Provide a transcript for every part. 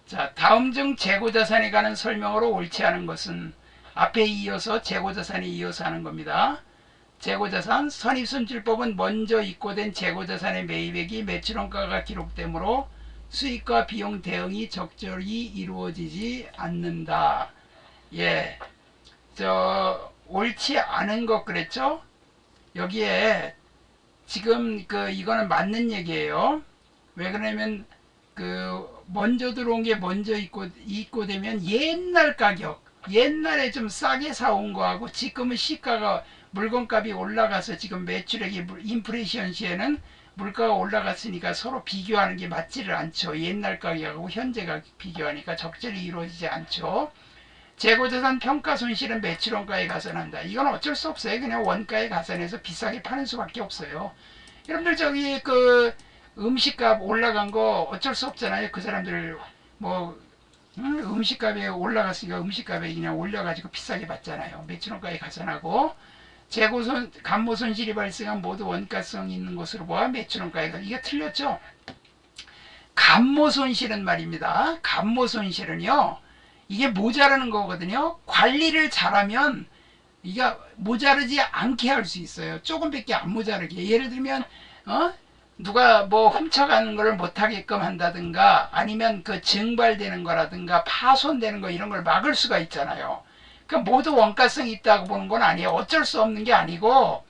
자, 다음 중 재고자산에 관한 설명으로 옳지 않은 것은 앞에 이어서 재고자산에 이어서 하는 겁니다. 재고자산, 선입선출법은 먼저 입고된 재고자산의 매입액이 매출원가가 기록되므로 수익과 비용 대응이 적절히 이루어지지 않는다. 예, 옳지 않은 것 그랬죠? 여기에 지금 이거는 맞는 얘기예요. 왜 그러냐면 먼저 들어온 게 먼저 입고되면 옛날 가격, 옛날에 좀 싸게 사온 거하고 지금은 시가가 물건값이 올라가서 지금 매출액이 인플레이션 시에는 물가가 올라갔으니까 서로 비교하는 게 맞지를 않죠. 옛날 가격하고 현재 가격 비교하니까 적절히 이루어지지 않죠. 재고자산 평가 손실은 매출원가에 가산한다. 이건 어쩔 수 없어요. 그냥 원가에 가산해서 비싸게 파는 수밖에 없어요. 여러분들 저기 음식값 올라간 거 어쩔 수 없잖아요. 그 사람들 음식값이 올라갔으니까 음식값에 그냥 올려가지고 비싸게 받잖아요. 매출원가에 가산하고 감모손실이 발생한 모두 원가성 있는 것으로 보아 매출원가에 이게 틀렸죠. 감모손실은 말입니다. 감모손실은요. 이게 모자라는 거거든요. 관리를 잘하면 이게 모자르지 않게 할 수 있어요. 조금밖에 안 모자르게. 예를 들면 누가 훔쳐가는 걸 못하게끔 한다든가 아니면 증발되는 거라든가 파손되는 거 이런 걸 막을 수가 있잖아요. 모두 원가성이 있다고 보는 건 아니에요. 어쩔 수 없는 게 아니고,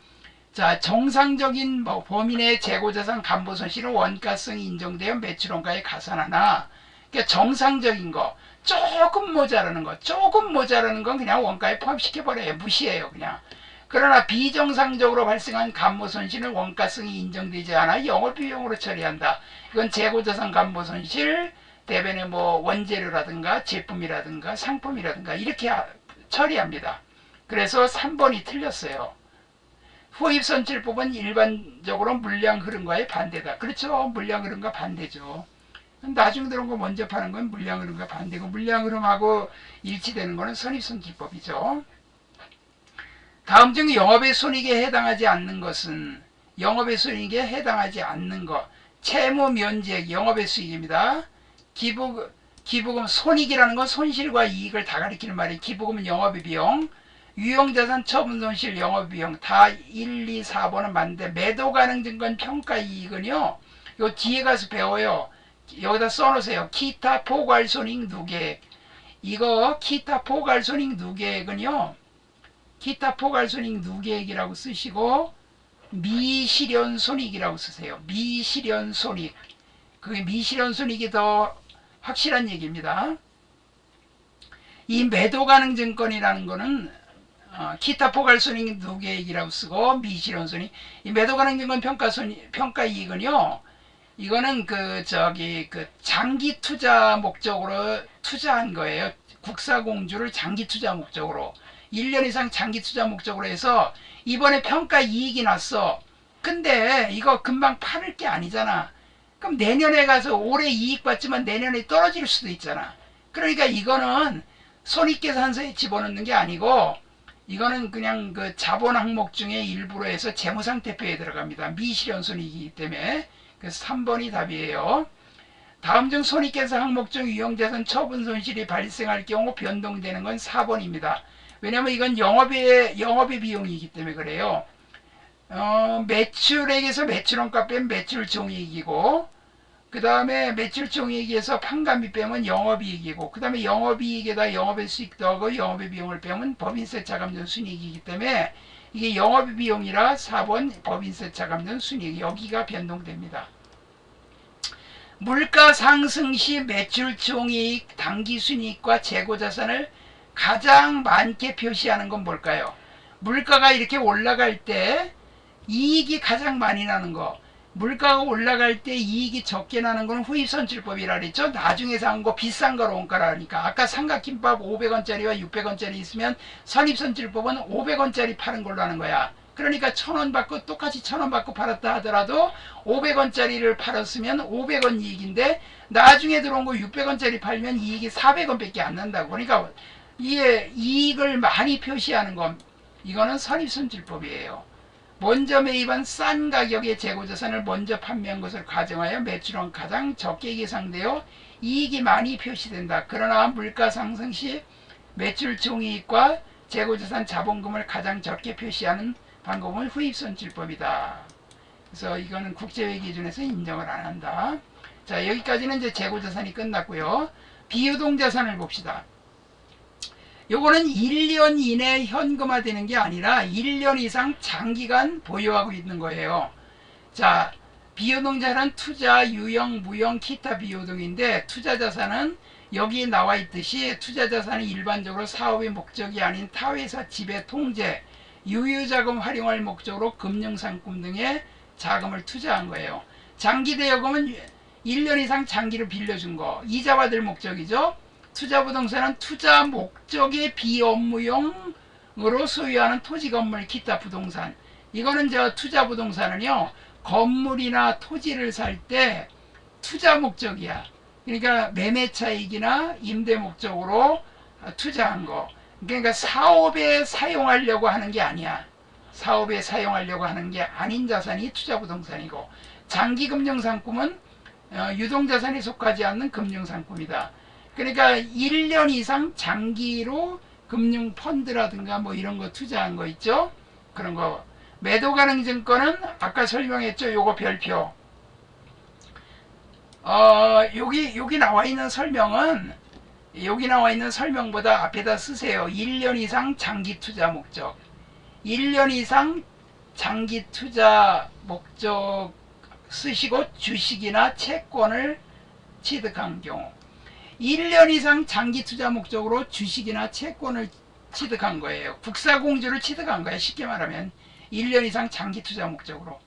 자, 정상적인 범위 내 재고자산 감보손실은 원가성이 인정되어 매출원가에 가산하나, 그러니까 정상적인 거, 조금 모자라는 건 그냥 원가에 포함시켜버려요. 무시해요, 그냥. 그러나 비정상적으로 발생한 감모손실은 원가성이 인정되지 않아 영업비용으로 처리한다. 이건 재고자산 감모손실 대변에 원재료라든가 제품이라든가 상품이라든가 이렇게 처리합니다. 그래서 3번이 틀렸어요. 후입선출법은 일반적으로 물량 흐름과의 반대다. 그렇죠. 물량 흐름과 반대죠. 나중에 들어온 거 먼저 파는 건 물량 흐름과 반대고 물량 흐름하고 일치되는 거는 선입선출법이죠. 다음 중 영업의 손익에 해당하지 않는 것은 영업의 손익에 해당하지 않는 것. 채무 면제액 영업의 수익입니다. 기부금 손익이라는 건 손실과 이익을 다 가리키는 말이에요. 기부금은 영업의 비용, 유용자산 처분 손실 영업의 비용 다 1, 2, 4번은 맞는데 매도 가능 증권 평가 이익은요. 요 뒤에 가서 배워요. 여기다 써놓으세요. 기타 포괄손익 누계액. 이거 기타 포괄손익 누계액은요. 기타 포괄손익 누계액이라고 쓰시고 미실현손익이라고 쓰세요. 미실현손익. 그게 미실현손익이 더 확실한 얘기입니다. 이 매도가능증권이라는 거는 기타 포괄손익 누계액이라고 쓰고 미실현손익. 이 매도가능증권 평가이익은요. 이거는 장기 투자 목적으로 투자한 거예요. 국사공주를 장기 투자 목적으로 1년 이상 장기 투자 목적으로 해서 이번에 평가 이익이 났어. 근데 이거 금방 팔을 게 아니잖아. 그럼 내년에 가서 올해 이익 받지만 내년에 떨어질 수도 있잖아. 그러니까 이거는 손익계산서에 집어넣는 게 아니고 이거는 그냥 자본 항목 중에 일부로 해서 재무상태표에 들어갑니다. 미실현손익이기 때문에. 그래서 3번이 답이에요. 다음 중 손익계산 항목 중 유용자산 처분 손실이 발생할 경우 변동되는 건 4번입니다. 왜냐면 이건 영업의 비용이기 때문에 그래요. 매출액에서 매출원가 빼면 매출종이익이고 그 다음에 매출종이익에서 판관비 빼면 영업이익이고 그 다음에 영업이익에다 영업의 수익 더하고 영업의 비용을 빼면 법인세 차감전 순이익이기 때문에 이게 영업의 비용이라 4번 법인세 차감전 순이익 여기가 변동됩니다. 물가 상승 시 매출종이익 당기순이익과 재고자산을 가장 많게 표시하는 건 뭘까요? 물가가 이렇게 올라갈 때 이익이 가장 많이 나는 거. 물가가 올라갈 때 이익이 적게 나는 건 후입선출법이라 그랬죠. 나중에 산 거 비싼 거로 원가라니까. 아까 삼각김밥 500원짜리와 600원짜리 있으면 선입선출법은 500원짜리 파는 걸로 하는 거야. 그러니까 1000원 받고 똑같이 1000원 받고 팔았다 하더라도 500원짜리를 팔았으면 500원 이익인데 나중에 들어온 거 600원짜리 팔면 이익이 400원밖에 안 난다고. 그러니까 이게 이익을 많이 표시하는 건 이거는 선입선출법이에요. 먼저 매입한 싼 가격의 재고자산을 먼저 판매한 것을 가정하여 매출은 가장 적게 계상되어 이익이 많이 표시된다. 그러나 물가 상승 시 매출 총이익과 재고자산 자본금을 가장 적게 표시하는 방법은 후입손실법이다. 그래서 이거는 국제회계 기준에서 인정을 안 한다. 자, 여기까지는 이제 재고자산이 끝났고요. 비유동자산을 봅시다. 요거는 1년 이내 현금화되는 게 아니라 1년 이상 장기간 보유하고 있는 거예요. 자, 비유동자산은 투자, 유형, 무형, 기타 비유동인데 투자자산은 여기 나와 있듯이 투자자산이 일반적으로 사업의 목적이 아닌 타회사 지배 통제, 유유자금 활용할 목적으로 금융상품 등에 자금을 투자한 거예요. 장기대여금은 1년 이상 장기로 빌려준 거, 이자 받을 목적이죠. 투자부동산은 투자 목적의 비업무용으로 소유하는 토지, 건물, 기타 부동산. 이거는 저 투자부동산은요, 건물이나 토지를 살 때 투자 목적이야. 그러니까 매매차익이나 임대 목적으로 투자한 거. 그러니까 사업에 사용하려고 하는 게 아니야. 사업에 사용하려고 하는 게 아닌 자산이 투자부동산이고, 장기금융상품은 유동자산에 속하지 않는 금융상품이다. 그러니까 1년 이상 장기로 금융펀드라든가 뭐 이런 거 투자한 거 있죠. 그런 거. 매도 가능 증권은 아까 설명했죠. 요거 별표. 여기 나와 있는 설명은 여기 나와 있는 설명보다 앞에다 쓰세요. 1년 이상 장기 투자 목적. 1년 이상 장기 투자 목적 쓰시고 주식이나 채권을 취득한 경우. 1년 이상 장기 투자 목적으로 주식이나 채권을 취득한 거예요. 국사공주를 취득한 거예요. 쉽게 말하면 1년 이상 장기 투자 목적으로.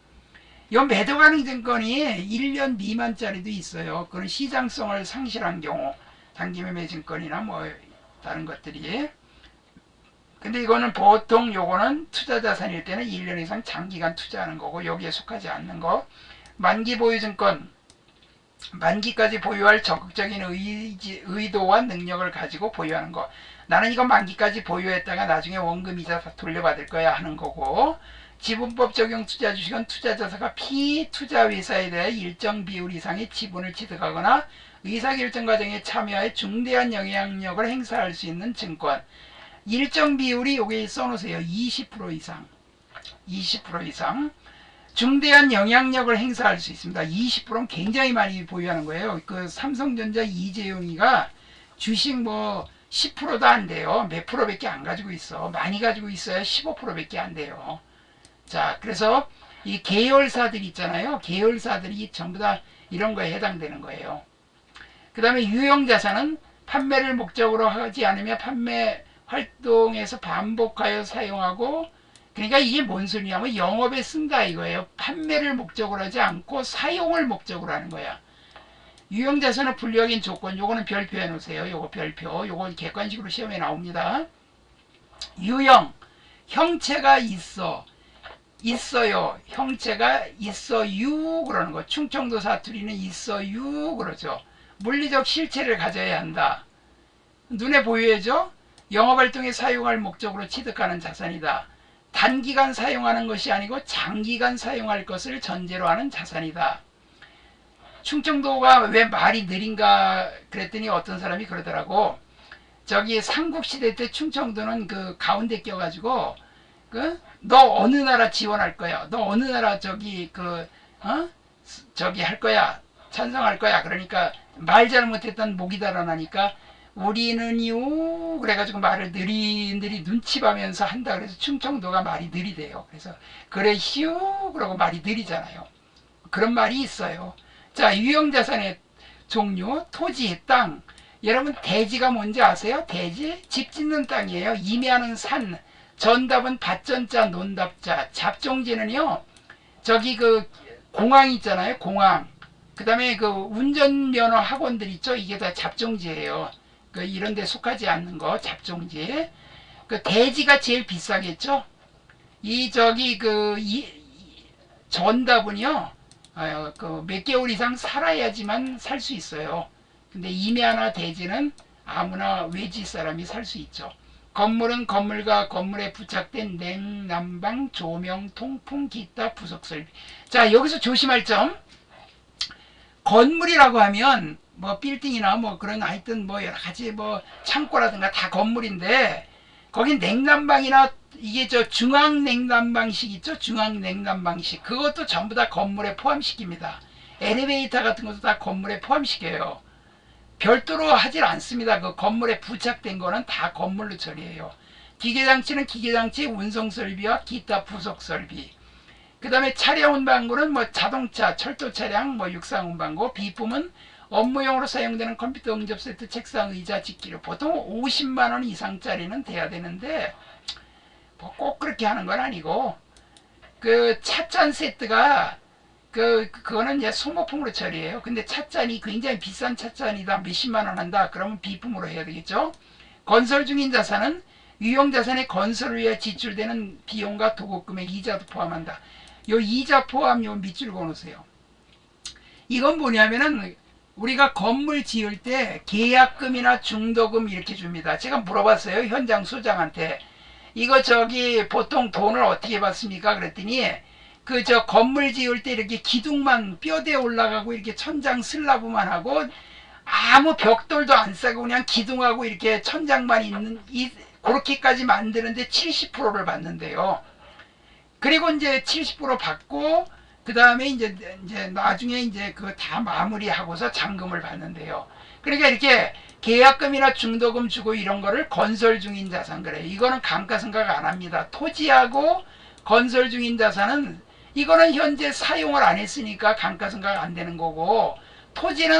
요 매도 가능 증권이 1년 미만짜리도 있어요. 그런 시장성을 상실한 경우, 장기매매 증권이나 뭐 다른 것들이. 근데 이거는 보통 요거는 투자자산일 때는 1년 이상 장기간 투자하는 거고, 여기에 속하지 않는 거. 만기 보유 증권, 만기까지 보유할 적극적인 의도와 능력을 가지고 보유하는 거. 나는 이거 만기까지 보유했다가 나중에 원금 이자 돌려받을 거야 하는 거고, 지분법 적용 투자 주식은 투자자사가 피투자회사에 대해 일정 비율 이상의 지분을 취득하거나 의사결정 과정에 참여해 중대한 영향력을 행사할 수 있는 증권. 일정 비율이 여기 써놓으세요. 20% 이상. 20% 이상. 중대한 영향력을 행사할 수 있습니다. 20%는 굉장히 많이 보유하는 거예요. 그 삼성전자 이재용이가 주식 뭐 10%도 안 돼요. 몇 프로밖에 안 가지고 있어. 많이 가지고 있어야 15%밖에 안 돼요. 자, 그래서 이 계열사들 있잖아요. 계열사들이 전부 다 이런 거에 해당되는 거예요. 그 다음에 유형자산은 판매를 목적으로 하지 않으며 판매 활동에서 반복하여 사용하고, 그러니까 이게 뭔 소리냐면 영업에 쓴다 이거예요. 판매를 목적으로 하지 않고 사용을 목적으로 하는 거야. 유형자산을 분류하기엔 조건, 요거는 별표해 놓으세요. 요거 별표. 요거 객관식으로 시험에 나옵니다. 유형, 형체가 있어요. 형체가 있어유 그러는 거. 충청도 사투리는 있어유 그러죠. 물리적 실체를 가져야 한다. 눈에 보여야죠. 영업활동에 사용할 목적으로 취득하는 자산이다. 단기간 사용하는 것이 아니고 장기간 사용할 것을 전제로 하는 자산이다. 충청도가 왜 말이 느린가 그랬더니 어떤 사람이 그러더라고. 저기 삼국시대 때 충청도는 그 가운데 껴가지고 너 어느 나라 지원할 거야? 너 어느 나라 저기 저기 할 거야? 찬성할 거야? 그러니까 말 잘못했던 목이 달아나니까 우리는요 그래가지고 말을 느리느리 눈치 봐면서 한다. 그래서 충청도가 말이 느리대요. 그래서 그래 휴 그러고 말이 느리잖아요. 그런 말이 있어요. 자, 유형자산의 종류, 토지, 땅. 여러분 대지가 뭔지 아세요? 대지? 집 짓는 땅이에요. 임야는 산, 전답은 밭전자, 논답자. 잡종지는요 저기 그 공항 있잖아요. 공항. 그 다음에 그 운전면허 학원들 있죠. 이게 다 잡종지예요. 그 이런 데 속하지 않는 거 잡종지. 그 대지가 제일 비싸겠죠. 전답은요 그 몇 개월 이상 살아야지만 살 수 있어요. 근데 임야나 대지는 아무나 외지 사람이 살 수 있죠. 건물은 건물과 건물에 부착된 냉난방, 조명, 통풍, 기타 부속 설비. 자, 여기서 조심할 점. 건물이라고 하면 뭐 빌딩이나 뭐 그런 하여튼 뭐 여러 가지 뭐 창고라든가 다 건물인데 거긴 냉난방이나 이게 저 중앙 냉난방식 있죠? 중앙 냉난방식 그것도 전부 다 건물에 포함시킵니다. 엘리베이터 같은 것도 다 건물에 포함시켜요. 별도로 하질 않습니다. 그 건물에 부착된 거는 다 건물로 처리해요. 기계장치는 기계장치 운송설비와 기타 부속설비. 그 다음에 차량 운반구는 뭐 자동차, 철도 차량, 뭐 육상 운반구. 비품은 업무용으로 사용되는 컴퓨터 응접 세트, 책상, 의자, 직기류. 보통 50만원 이상짜리는 돼야 되는데 뭐 꼭 그렇게 하는 건 아니고 그 찻잔 세트가 그거는 이제 소모품으로 처리해요. 근데 찻잔이 굉장히 비싼 찻잔이다. 몇십만원 한다. 그러면 비품으로 해야 되겠죠. 건설 중인 자산은 유형자산의 건설을 위해 지출되는 비용과 도급금액, 이자도 포함한다. 요 이자 포함 요 밑줄 그어놓으세요. 이건 뭐냐면은 우리가 건물 지을 때 계약금이나 중도금 이렇게 줍니다. 제가 물어봤어요. 현장 소장한테. 이거 저기 보통 돈을 어떻게 받습니까? 그랬더니 그 저 건물 지을 때 이렇게 기둥만 뼈대 올라가고 이렇게 천장 슬라브만 하고 아무 벽돌도 안 싸고 그냥 기둥하고 이렇게 천장만 있는 그렇게까지 만드는데 70%를 받는데요. 그리고 이제 70% 받고 그 다음에 이제 나중에 이제 그 다 마무리하고서 잔금을 받는데요. 그러니까 이렇게 계약금이나 중도금 주고 이런 거를 건설 중인 자산 그래요. 이거는 감가상각 안 합니다. 토지하고 건설 중인 자산은 이거는 현재 사용을 안 했으니까 감가상각 안 되는 거고, 토지는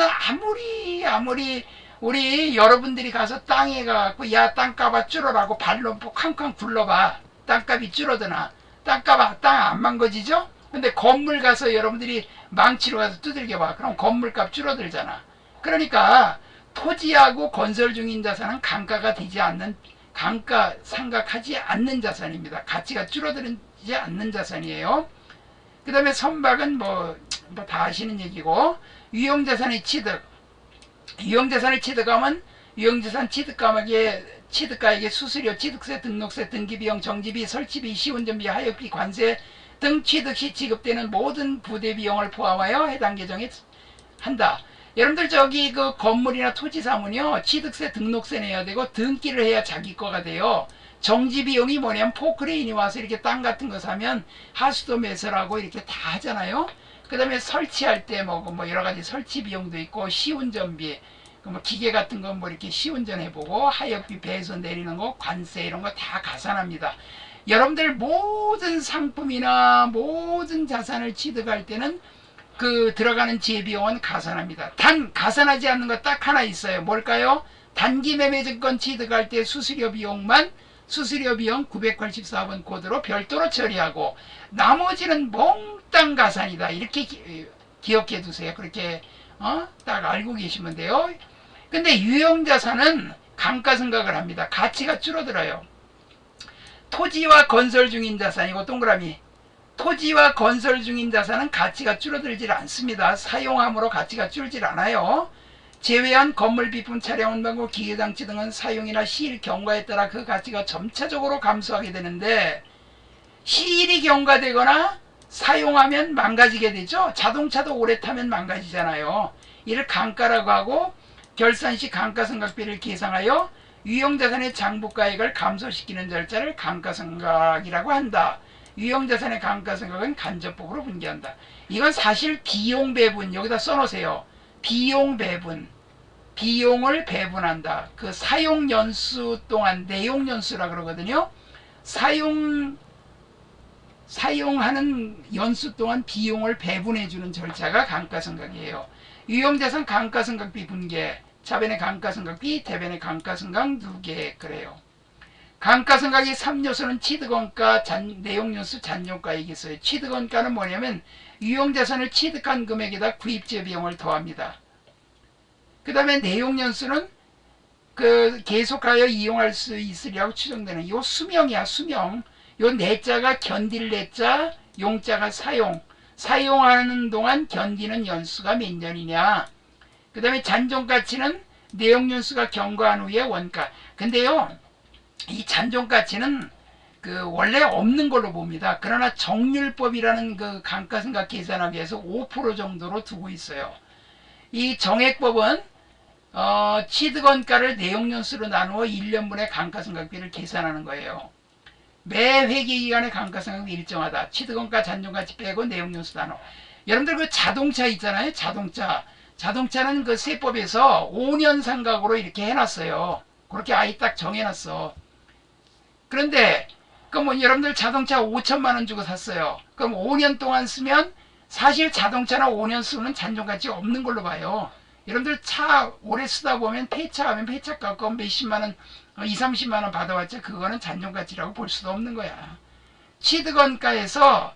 아무리 우리 여러분들이 가서 땅에 가갖고 야 땅값아 줄어라고 발로 쾅쾅 굴러봐. 땅값이 줄어드나? 땅값 땅 안 망가지죠? 근데 건물 가서 여러분들이 망치로 가서 두들겨 봐. 그럼 건물값 줄어들잖아. 그러니까 토지하고 건설 중인 자산은 감가가 되지 않는, 감가상각하지 않는 자산입니다. 가치가 줄어들지 않는 자산이에요. 그 다음에 선박은 뭐 다 아시는 얘기고, 유형자산의 취득. 유형자산을 취득하면 유형자산 취득가액의 수수료, 취득세, 등록세, 등기비용, 정지비, 설치비, 시운전비, 하역비, 관세 등 취득 시 지급되는 모든 부대비용을 포함하여 해당 계정에 한다. 여러분들 저기 그 건물이나 토지 사면요, 취득세, 등록세 내야 되고 등기를 해야 자기 거가 돼요. 정지비용이 뭐냐면 포크레인이 와서 이렇게 땅 같은 거 사면 하수도 매설하고 이렇게 다 하잖아요. 그 다음에 설치할 때 뭐 여러 가지 설치 비용도 있고, 시운전비, 뭐 기계 같은 거 뭐 이렇게 시운전해보고, 하역비 배수 내리는 거, 관세 이런 거 다 가산합니다. 여러분들 모든 상품이나 모든 자산을 취득할 때는 그 들어가는 재비용은 가산합니다. 단 가산하지 않는 거 딱 하나 있어요. 뭘까요? 단기 매매 증권 취득할 때 수수료 비용만, 수수료 비용 984번 코드로 별도로 처리하고, 나머지는 몽땅 가산이다. 이렇게 기억해 두세요. 그렇게 딱 알고 계시면 돼요. 근데 유형자산은 감가상각을 합니다. 가치가 줄어들어요. 토지와 건설 중인 자산이고, 동그라미, 토지와 건설 중인 자산은 가치가 줄어들질 않습니다. 사용함으로 가치가 줄질 않아요. 제외한 건물, 비품, 차량, 운반구, 기계장치 등은 사용이나 시일 경과에 따라 그 가치가 점차적으로 감소하게 되는데, 시일이 경과되거나 사용하면 망가지게 되죠. 자동차도 오래 타면 망가지잖아요. 이를 감가라고 하고, 결산 시 감가상각비를 계상하여 유형자산의 장부가액을 감소시키는 절차를 감가상각이라고 한다. 유형자산의 감가상각은 간접법으로 분개한다. 이건 사실 비용 배분, 여기다 써놓으세요. 비용 배분, 비용을 배분한다. 그 사용 연수 동안, 내용 연수라 그러거든요. 사용하는 연수 동안 비용을 배분해주는 절차가 감가상각이에요. 유형자산 감가상각비 분개, 차변의 감가상각비, 대변의 감가상각 두 개, 그래요. 감가상각의 3요소는 취득원가, 내용연수, 잔존가액이 있어요. 취득원가는 뭐냐면 유형자산을 취득한 금액에다 구입제 비용을 더합니다. 그 다음에 내용연수는 그 계속하여 이용할 수 있으리라고 추정되는 요 수명이야, 수명. 요 내자가 견딜 내자, 용자가 사용. 사용하는 동안 견디는 연수가 몇 년이냐. 그 다음에 잔존가치는 내용연수가 경과한 후에 원가. 근데요, 이 잔존가치는 그 원래 없는 걸로 봅니다. 그러나 정률법이라는 그 감가상각 계산하기 위해서 5% 정도로 두고 있어요. 이 정액법은 취득원가를 내용연수로 나누어 1년분의 감가상각비를 계산하는 거예요. 매 회계기간의 감가상각비 일정하다. 취득원가 잔존가치 빼고 내용연수 나눠. 여러분들 그 자동차 있잖아요. 자동차는 그 세법에서 5년 상각으로 이렇게 해놨어요. 그렇게 아예 딱 정해놨어. 그런데 그럼 여러분들 자동차 5천만 원 주고 샀어요. 그럼 5년 동안 쓰면 사실 자동차나 5년 쓰면 잔존가치 없는 걸로 봐요. 여러분들 차 오래 쓰다 보면 폐차하면 폐차값 몇십만 원, 2, 30만 원 받아왔자 그거는 잔존가치라고 볼 수도 없는 거야. 취득원가에서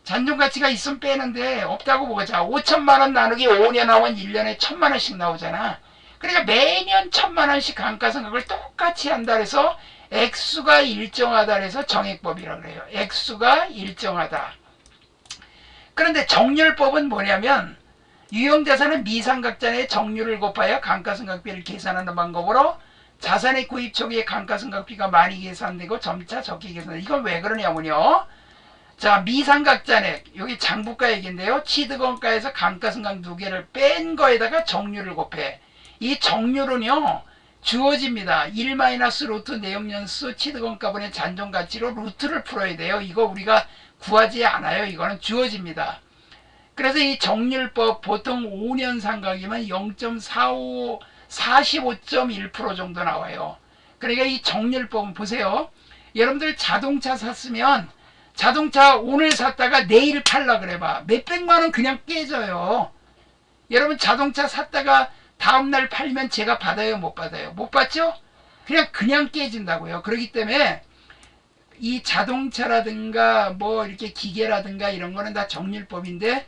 잔존가치가 있으면 빼는데 없다고 보자. 5천만 원 나누기 5년 하면 1년에 1,000만 원씩 나오잖아. 그러니까 매년 1,000만 원씩 감가상각을 똑같이 한다 해서 액수가 일정하다 해서 정액법이라고 그래요. 액수가 일정하다. 그런데 정률법은 뭐냐면 유형자산은 미상각자의 정률을 곱하여 감가상각비를 계산하는 방법으로 자산의 구입 초기에 감가상각비가 많이 계산되고 점차 적게 계산된다. 이건 왜 그러냐면요. 자, 미상각자액 여기 장부가 얘기인데요. 취득원가에서 감가상각 2개를 뺀 거에다가 정률을 곱해. 이 정률은요. 주어집니다. 1-루트 내용연수 취득원가분의 잔존가치로 루트를 풀어야 돼요. 이거 우리가 구하지 않아요. 이거는 주어집니다. 그래서 이 정률법 보통 5년 상각이면 45.1% 정도 나와요. 그러니까 이 정률법은 보세요. 여러분들 자동차 샀으면 자동차 오늘 샀다가 내일 팔라 그래봐. 몇백만 원 그냥 깨져요. 여러분 자동차 샀다가 다음날 팔면 제가 받아요? 못 받아요? 못 받죠? 그냥 깨진다고요. 그렇기 때문에 이 자동차라든가 뭐 이렇게 기계라든가 이런 거는 다 정률법인데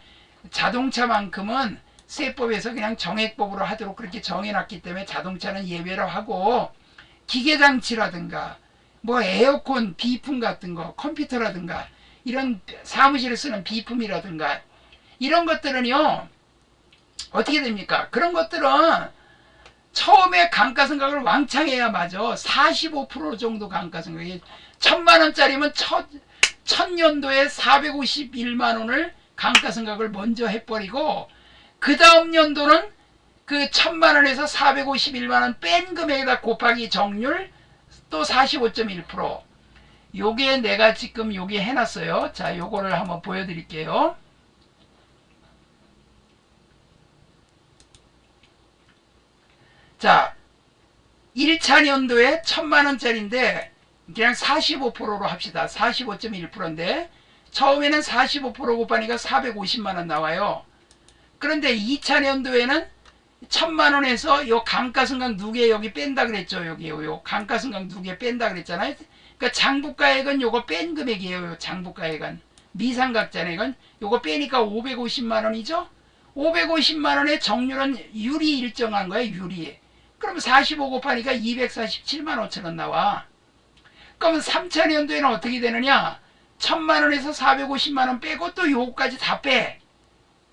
자동차만큼은 세법에서 그냥 정액법으로 하도록 그렇게 정해놨기 때문에 자동차는 예외로 하고 기계장치라든가 뭐 에어컨 비품 같은 거 컴퓨터라든가 이런 사무실에 쓰는 비품이라든가 이런 것들은요 어떻게 됩니까? 그런 것들은 처음에 감가상각을 왕창 해야 맞아. 45% 정도 감가상각이 1,000만 원짜리면 첫 년도에 451만 원을 감가상각을 먼저 해버리고 그 다음 연도는 그 1,000만 원에서 451만 원 뺀 금액에다 곱하기 정률 또 45.1%. 요게 내가 지금 요게 해놨어요. 자, 요거를 한번 보여드릴게요. 자, 1차 년도에 1,000만 원짜리인데 그냥 45%로 합시다. 45.1%인데 처음에는 45% 곱하니까 450만 원 나와요. 그런데 2차 년도에는 1,000만 원에서 요 감가상각 2개 여기 뺀다 그랬죠. 여기 요 감가상각 2개 뺀다 그랬잖아요. 그러니까 장부가액은 요거 뺀 금액이에요. 요 장부가액은. 미상각자액은 요거 빼니까 550만 원이죠. 550만 원의 정률은 유리 일정한 거예요. 유리. 그럼 45 곱하니까 247만 5천 원 나와. 그럼 3차 년도에는 어떻게 되느냐? 1,000만 원에서 450만 원 빼고 또 요거까지 다 빼.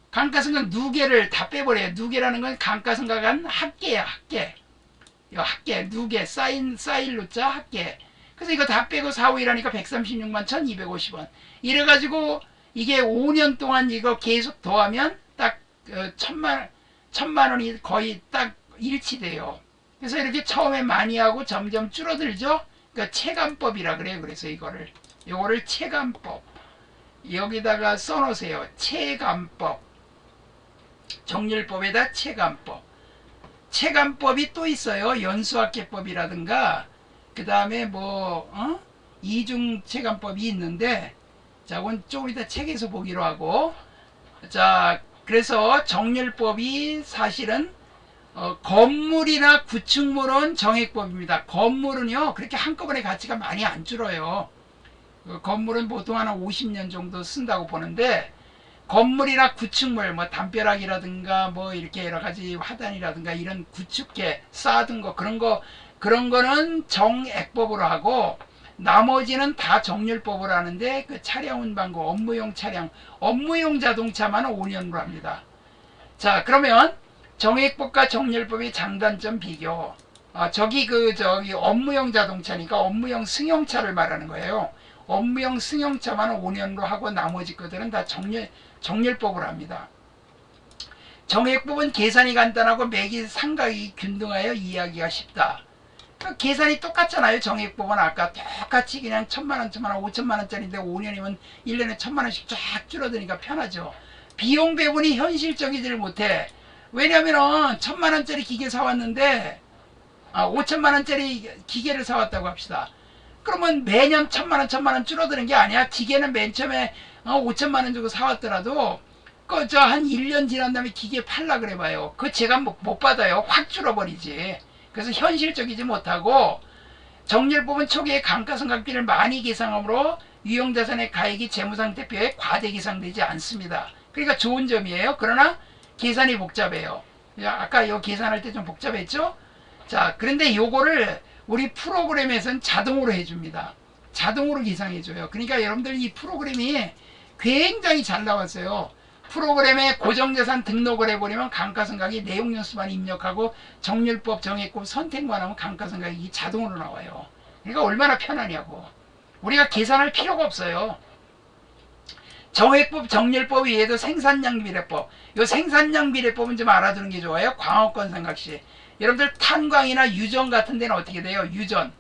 감가상각 2개를 다 빼버려요. 2개라는 건 감가상각한 합계야. 합계. 요 합계 2개 사일로자 합계. 그래서 이거 다 빼고 4, 5이라니까 136만 1,250원. 이래가지고 이게 5년 동안 이거 계속 더하면 딱 1,000만 원이 거의 딱 일치돼요. 그래서 이렇게 처음에 많이 하고 점점 줄어들죠. 그러니까 체감법이라 그래요. 그래서 요거를 체감법. 여기다가 써놓으세요. 체감법. 정률법에다 체감법. 체감법이 또 있어요. 연수학계법이라든가 그 다음에 뭐 이중 체감법이 있는데 자, 그건 조금 이따 책에서 보기로 하고 자, 그래서 정률법이 사실은 건물이나 구축물은 정액법입니다. 건물은요 그렇게 한꺼번에 가치가 많이 안 줄어요. 건물은 보통 한 50년 정도 쓴다고 보는데 건물이나 구축물 뭐 담벼락이라든가 뭐 이렇게 여러가지 화단이라든가 이런 구축해 쌓아둔 거 그런 거는 정액법으로 하고 나머지는 다 정률법으로 하는데 그 차량 운반고 업무용 차량 업무용 자동차만 5년으로 합니다. 자, 그러면 정액법과 정률법의 장단점 비교. 저기 업무용 자동차니까 업무용 승용차를 말하는 거예요. 업무용 승용차만 5년으로 하고 나머지 것들은 다 정률법으로 합니다. 정액법은 계산이 간단하고 매기 상각이 균등하여 이해하기가 쉽다. 계산이 똑같잖아요. 정액법은 아까 똑같이 그냥 1000만원, 5천만원짜리인데 5년이면 1년에 1000만원씩 쫙 줄어드니까 편하죠. 비용 배분이 현실적이지를 못해. 왜냐면은 1000만원짜리 기계 사왔는데 5천만원짜리 기계를 사왔다고 합시다. 그러면 매년 1000만원 줄어드는 게 아니야. 기계는 맨 처음에 5천만원 주고 사왔더라도 저 한 1년 지난 다음에 기계 팔라 그래봐요. 그거 제가 못 받아요. 확 줄어버리지. 그래서 현실적이지 못하고 정렬법은 초기에 감가상각비를 많이 계상하므로 유형자산의 가액이 재무상태표에 과대 계상되지 않습니다. 그러니까 좋은 점이에요. 그러나 계산이 복잡해요. 아까 이 계산할 때 좀 복잡했죠? 자, 그런데 요거를 우리 프로그램에서는 자동으로 해줍니다. 자동으로 계상해줘요. 그러니까 여러분들 이 프로그램이 굉장히 잘 나왔어요. 프로그램에 고정자산 등록을 해버리면 감가상각이 내용연수만 입력하고 정률법, 정액법 선택만 하면 감가상각이 자동으로 나와요. 그러니까 얼마나 편하냐고. 우리가 계산할 필요가 없어요. 정액법, 정률법 외에도 생산량 비례법. 이 생산량 비례법은 좀 알아두는 게 좋아요. 광업권 상각시. 여러분들 탄광이나 유전 같은 데는 어떻게 돼요? 유전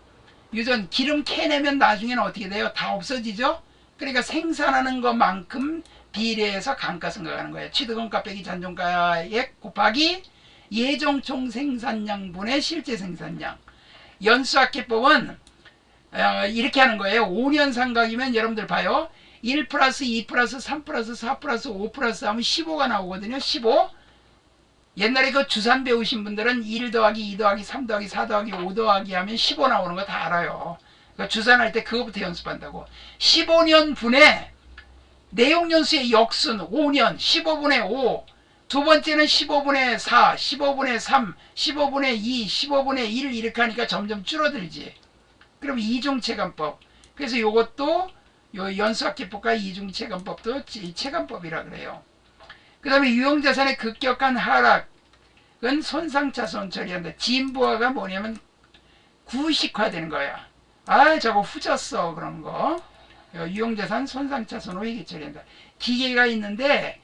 기름 캐내면 나중에는 어떻게 돼요? 다 없어지죠? 그러니까 생산하는 것만큼 비례해서 감가상각하는 거예요. 취득원가 빼기 잔존가액 곱하기 예정 총 생산량분의 실제 생산량. 연수학계법은 이렇게 하는 거예요. 5년 상각이면 여러분들 봐요. 1 플러스 2 플러스 3 플러스 4 플러스 5 플러스 하면 15가 나오거든요. 15. 옛날에 그 주산 배우신 분들은 1 더하기 2 더하기 3 더하기 4 더하기 5 더하기 하면 15 나오는 거 다 알아요. 그러니까 주산할 때 그거부터 연습한다고. 15년 분의 내용연수의 역순 5년 15분의 5, 두 번째는 15분의 4, 15분의 3, 15분의 2, 15분의 1 이렇게 하니까 점점 줄어들지. 그럼 이중체감법. 그래서 요것도 요 연수학계법과 이중체감법도 체감법이라 그래요. 그 다음에 유형자산의 급격한 하락은 손상차손 처리한다. 진부화가 뭐냐면 구식화되는 거야. 저거 후졌어 그런 거. 유형자산 손상차손으로 회계 처리한다. 기계가 있는데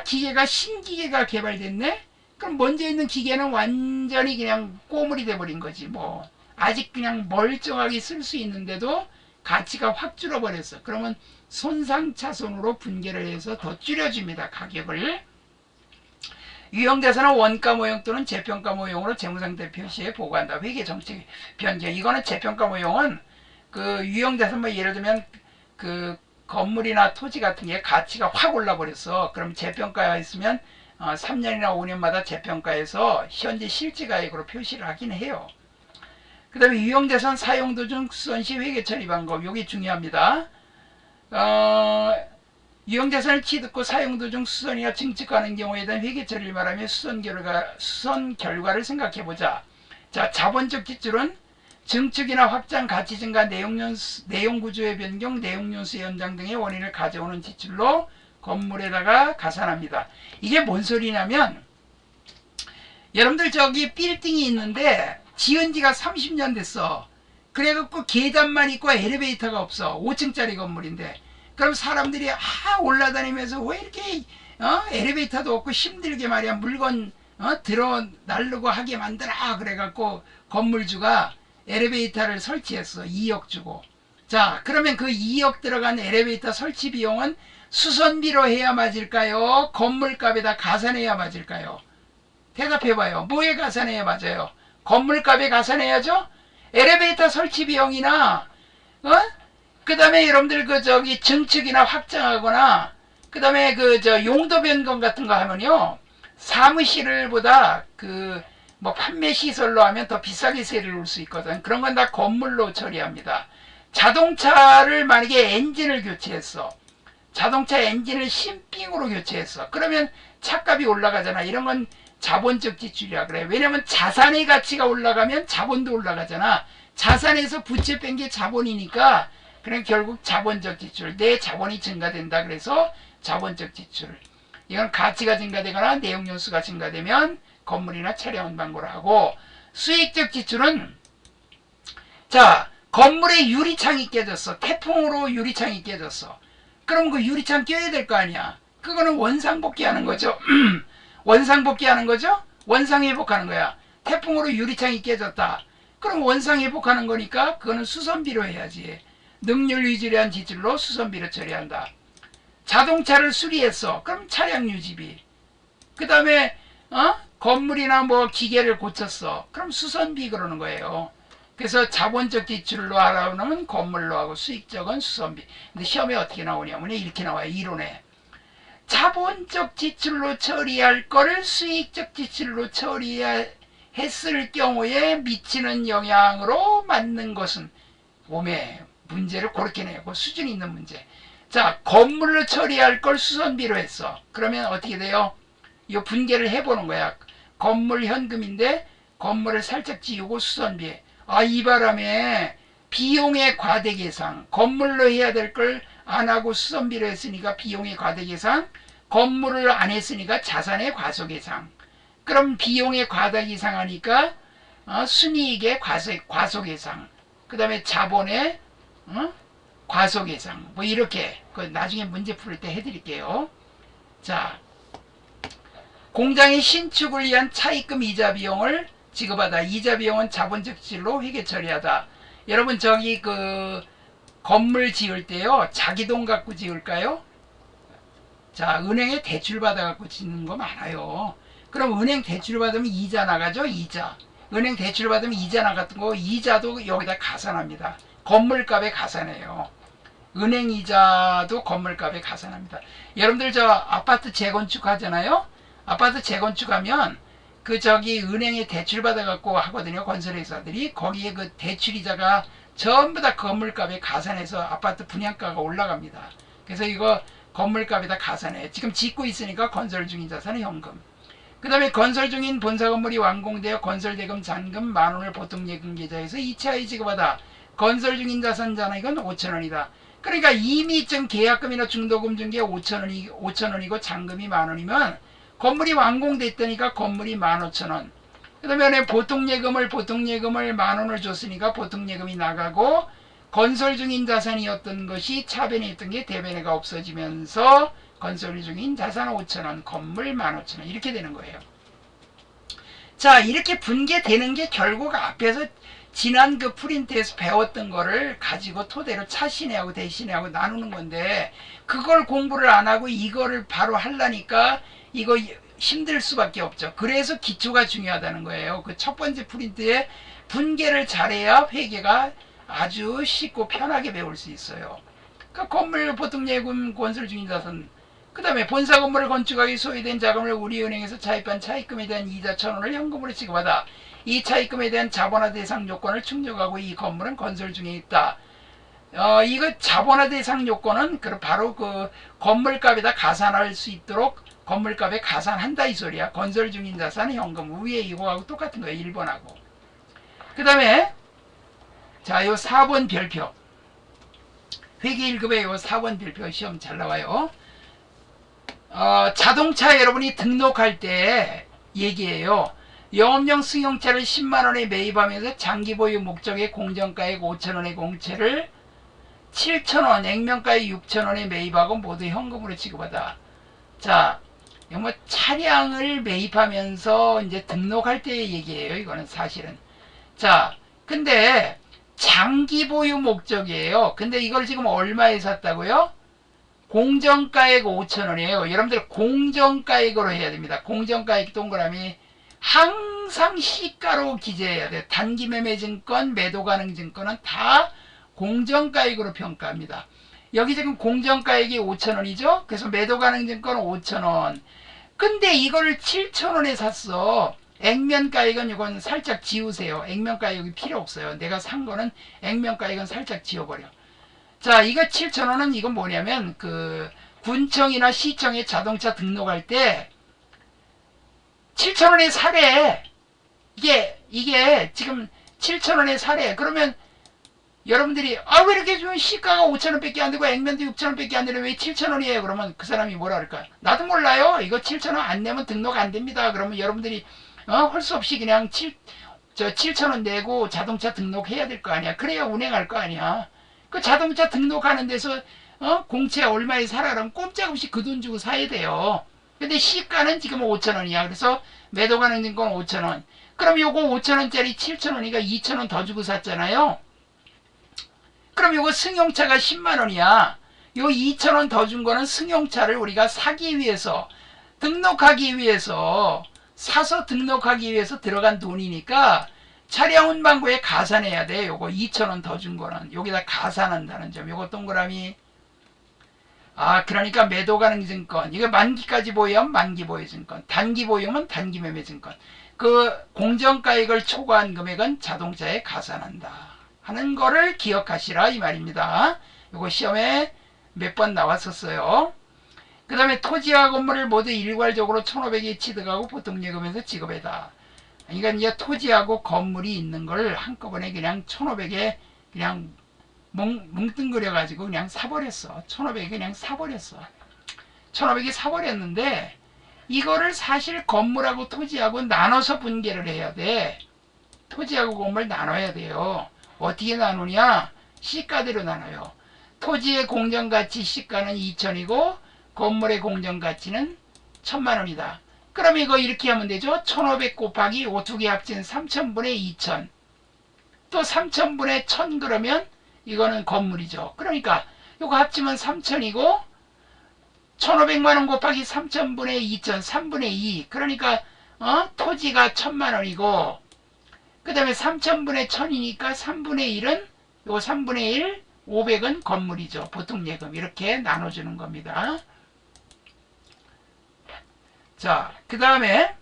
기계가 신기계가 개발됐네? 그럼 먼저 있는 기계는 완전히 그냥 꼬물이 돼버린 거지. 뭐 아직 그냥 멀쩡하게 쓸 수 있는데도 가치가 확 줄어버렸어. 그러면 손상차손으로 분개를 해서 더 줄여줍니다. 가격을. 유형자산은 원가 모형 또는 재평가 모형으로 재무상태 표시에 보고한다. 회계정책 변경. 이거는 재평가 모형은 그 유형자산 뭐 예를 들면 그 건물이나 토지 같은 게 가치가 확 올라버렸어. 그럼 재평가가 있으면 3년이나 5년마다 재평가해서 현재 실질가액으로 표시를 하긴 해요. 그 다음에 유형자산 사용 도중 수선시 회계처리 방법. 이게 중요합니다. 유형자산을 취득 후 사용 도중 수선이나 증축하는 경우에 대한 회계처리를 말하며 수선 결과를 생각해보자. 자, 자본적 지출은 증축이나 확장, 가치 증가, 내용 구조의 변경, 내용 연수의 연장 등의 원인을 가져오는 지출로 건물에다가 가산합니다. 이게 뭔 소리냐면 여러분들 저기 빌딩이 있는데 지은 지가 30년 됐어. 그래갖고 계단만 있고 엘리베이터가 없어. 5층짜리 건물인데 그럼 사람들이 올라다니면서 왜 이렇게 엘리베이터도 없고 힘들게 말이야 물건 들어 날르고 하게 만들어 그래갖고 건물주가 엘리베이터를 설치했어. 2억 주고. 자, 그러면 그 2억 들어간 엘리베이터 설치 비용은 수선비로 해야 맞을까요? 건물값에다 가산해야 맞을까요? 대답해봐요. 뭐에 가산해야 맞아요? 건물값에 가산해야죠? 엘리베이터 설치 비용이나 그 다음에 여러분들 증축이나 확장하거나 그 다음에 용도 변경 같은 거 하면요 사무실보다 뭐 판매 시설로 하면 더 비싸게 세를 놓을 수 있거든. 그런 건 다 건물로 처리합니다. 자동차를 만약에 엔진을 교체했어. 자동차 엔진을 신빙으로 교체했어. 그러면 차값이 올라가잖아. 이런 건 자본적 지출이라 그래. 왜냐면 자산의 가치가 올라가면 자본도 올라가잖아. 자산에서 부채 뺀 게 자본이니까 그럼 결국 자본적 지출. 내 자본이 증가된다. 그래서 자본적 지출. 이건 가치가 증가되거나 내용연수가 증가되면 건물이나 차량은 방고를 하고, 수익적 지출은 자 건물에 유리창이 깨졌어. 태풍으로 유리창이 깨졌어. 그럼 그 유리창 껴야 될 거 아니야. 그거는 원상복귀하는 거죠. 원상복귀 하는 거죠? 원상회복하는 거야. 태풍으로 유리창이 깨졌다. 그럼 원상회복하는 거니까 그거는 수선비로 해야지. 능률 위주한 지출로 수선비로 처리한다. 자동차를 수리했어. 그럼 차량 유지비. 그 다음에 건물이나 뭐 기계를 고쳤어. 그럼 수선비 그러는 거예요. 그래서 자본적 지출로 하라면 건물로 하고 수익적은 수선비. 근데 시험에 어떻게 나오냐면 이렇게 나와요. 이론에. 자본적 지출로 처리할 거를 수익적 지출로 처리했을 경우에 미치는 영향으로 맞는 것은 오메 문제를 그렇게 내고 수준 있는 문제. 자, 건물로 처리할 걸 수선비로 했어. 그러면 어떻게 돼요? 이 분개를 해보는 거야. 건물 현금인데 건물을 살짝 지우고 수선비. 이 바람에 비용의 과대계상. 건물로 해야 될 걸 안 하고 수선비로 했으니까 비용의 과대계상. 건물을 안 했으니까 자산의 과소계상. 그럼 비용의 과다계상 하니까 순이익의 과소계상. 그 다음에 자본의 과소계상. 뭐 이렇게 나중에 문제 풀 때 해드릴게요. 자, 공장의 신축을 위한 차입금 이자 비용을 지급하다. 이자 비용은 자본적 지출로 회계 처리하다. 여러분 저기 건물 지을 때요, 자기 돈 갖고 지을까요? 자, 은행에 대출 받아 갖고 짓는 거 많아요. 그럼 은행 대출 받으면 이자 나가죠? 이자. 은행 대출 받으면 이자 나갔던 거, 이자도 여기다 가산합니다. 건물값에 가산해요. 은행 이자도 건물값에 가산합니다. 여러분들 저 아파트 재건축 하잖아요? 아파트 재건축하면 은행에 대출 받아 갖고 하거든요. 건설회사들이. 거기에 그 대출 이자가 전부 다 건물값에 가산해서 아파트 분양가가 올라갑니다. 그래서 이거 건물값에다 가산해. 지금 짓고 있으니까 건설 중인 자산은 현금. 그 다음에 건설 중인 본사 건물이 완공되어 건설대금 잔금 10,000원을 보통예금 계좌에서 2차에 지급하다. 건설 중인 자산 잔액은 5,000원이다. 그러니까 이미 좀 계약금이나 중도금 준 게 5,000원이고 잔금이 10,000원이면 건물이 완공됐다니까 건물이 15,000원. 그 다음에 보통예금을 10,000원을 줬으니까 보통예금이 나가고 건설 중인 자산이었던 것이 차변이었던 게 대변에가 없어지면서 건설 중인 자산 5,000원, 건물 15,000원 이렇게 되는 거예요. 자, 이렇게 분개되는 게 결국 앞에서 지난 그 프린트에서 배웠던 거를 가지고 토대로 차신해하고 대신해하고 나누는 건데 그걸 공부를 안 하고 이거를 바로 하려니까 이거 힘들 수밖에 없죠. 그래서 기초가 중요하다는 거예요. 그 첫 번째 프린트에 분개를 잘해야 회계가 아주 쉽고 편하게 배울 수 있어요. 그러니까 건물 보통예금 건설 중인 자산, 그 다음에 본사 건물을 건축하기 소요된 자금을 우리은행에서 차입한 차입금에 대한 이자 1,000원을 현금으로 지급하다. 이 차입금에 대한 자본화 대상 요건을 충족하고 이 건물은 건설 중에 있다. 이거 자본화 대상 요건은 바로 그 건물값에다 가산할 수 있도록 건물값에 가산한다 이 소리야. 건설 중인 자산은 현금. 위에 이거하고 똑같은 거예요. 1번하고. 그 다음에 자, 요 4번 별표. 회계 1급에 요 4번 별표 시험 잘 나와요. 자동차 여러분이 등록할 때 얘기해요. 영업용 승용차를 10만원에 매입하면서 장기 보유 목적의 공정가액 5,000원의 공채를 7,000원, 액면가액 6,000원에 매입하고 모두 현금으로 지급하다. 자, 뭐 차량을 매입하면서 이제 등록할 때의 얘기예요. 이거는 사실은. 자, 근데 장기 보유 목적이에요. 근데 이걸 지금 얼마에 샀다고요? 공정가액 5,000원이에요. 여러분들 공정가액으로 해야 됩니다. 공정가액 동그라미 항상 시가로 기재해야 돼요. 단기매매증권, 매도가능증권은 다 공정가액으로 평가합니다. 여기 지금 공정가액이 5,000원이죠. 그래서 매도가능증권은 5,000원. 근데 이거를 7,000원에 샀어. 액면가액은 이건 살짝 지우세요. 액면가액이 필요 없어요. 내가 산 거는 액면가액은 살짝 지워버려. 자, 이거 7,000원은 이건 뭐냐면 군청이나 시청에 자동차 등록할 때 7,000원에 사래. 이게 지금 7,000원에 사래. 그러면 여러분들이 왜 이렇게 좀 시가가 5,000원밖에 안 되고 액면도 6,000원밖에 안 되는데 왜 7,000원이에요? 그러면 그 사람이 뭐라 할까? 나도 몰라요. 이거 7,000원 안 내면 등록 안 됩니다. 그러면 여러분들이 할 수 없이 그냥 7,000원 내고 자동차 등록해야 될 거 아니야. 그래야 운행할 거 아니야. 그 자동차 등록하는 데서 공채 얼마에 사라 그러면 꼼짝없이 그 돈 주고 사야 돼요. 근데 시가는 지금 5천원이야. 그래서 매도 가능증권 5천원. 그럼 요거 5천원짜리 7천원이니까 2천원 더 주고 샀잖아요. 그럼 요거 승용차가 10만원이야. 요 2천원 더 준 거는 승용차를 우리가 사기 위해서, 등록하기 위해서, 사서 등록하기 위해서 들어간 돈이니까 차량 운반부에 가산해야 돼. 요거 2천원 더 준 거는 여기다 가산한다는 점. 요거 동그라미. 그러니까 매도 가능증권, 이거 만기까지 보유하면 만기 보유증권, 단기 보유하면 단기 매매증권. 그 공정가액을 초과한 금액은 자동차에 가산한다 하는 거를 기억하시라 이 말입니다. 요거 시험에 몇 번 나왔었어요. 그 다음에 토지와 건물을 모두 일괄적으로 1,500에 취득하고 보통예금에서 지급해다. 그러니까 이제 토지하고 건물이 있는 걸 한꺼번에 그냥 1,500에 그냥 뭉뚱그려 가지고 그냥 사버렸어. 1,500에 그냥 사버렸어. 1,500에 사버렸는데 이거를 사실 건물하고 토지하고 나눠서 분개를 해야 돼. 토지하고 건물 나눠야 돼요. 어떻게 나누냐? 시가대로 나눠요. 토지의 공정가치 시가는 2천이고 건물의 공정가치는 1,000만원이다. 그럼 이거 이렇게 하면 되죠. 1,500 곱하기 두 개 합친 3천분의 2천. 또 3천분의 1,000 그러면 이거는 건물이죠. 그러니까 이거 합치면 3천이고 1,500만원 곱하기 3천분의 2천 3분의 2. 그러니까 토지가 1,000만원이고 그 다음에 3천분의 1,000이니까 3분의 1은 요 3분의 1 500은 건물이죠. 보통 예금 이렇게 나눠주는 겁니다. 자, 그 다음에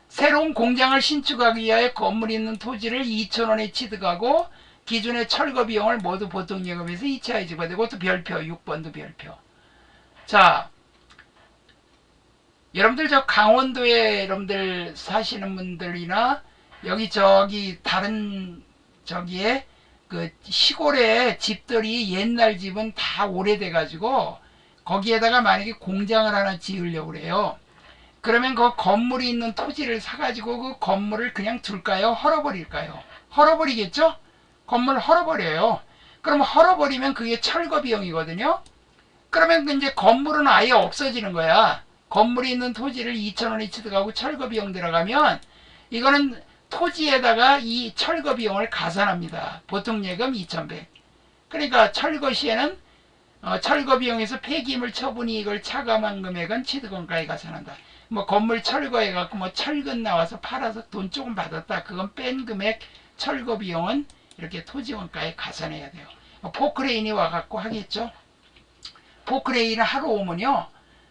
새로운 공장을 신축하기 위하여 건물이 있는 토지를 2천원에 취득하고 기존의 철거 비용을 모두 보통 예금에서 2차에 지급되고 또 별표 6번도 별표. 자, 여러분들 저 강원도에 여러분들 사시는 분들이나 여기저기 다른 저기에 그 시골에 집들이 옛날 집은 다 오래돼 가지고 거기에다가 만약에 공장을 하나 지으려고 그래요. 그러면 그 건물이 있는 토지를 사가지고 그 건물을 그냥 둘까요? 헐어버릴까요? 헐어버리겠죠? 건물 헐어버려요. 그럼 헐어버리면 그게 철거 비용이거든요. 그러면 이제 건물은 아예 없어지는 거야. 건물이 있는 토지를 2천원에 취득하고 철거 비용 들어가면 이거는 토지에다가 이 철거 비용을 가산합니다. 보통 예금 2,100. 그러니까 철거 시에는 철거 비용에서 폐기물 처분이익을 차감한 금액은 취득원가에 가산한다. 뭐 건물 철거해갖고 뭐 철근 나와서 팔아서 돈 조금 받았다. 그건 뺀 금액 철거 비용은 이렇게 토지원가에 가산해야 돼요. 포크레인이 와갖고 하겠죠. 포크레인을 하러 오면요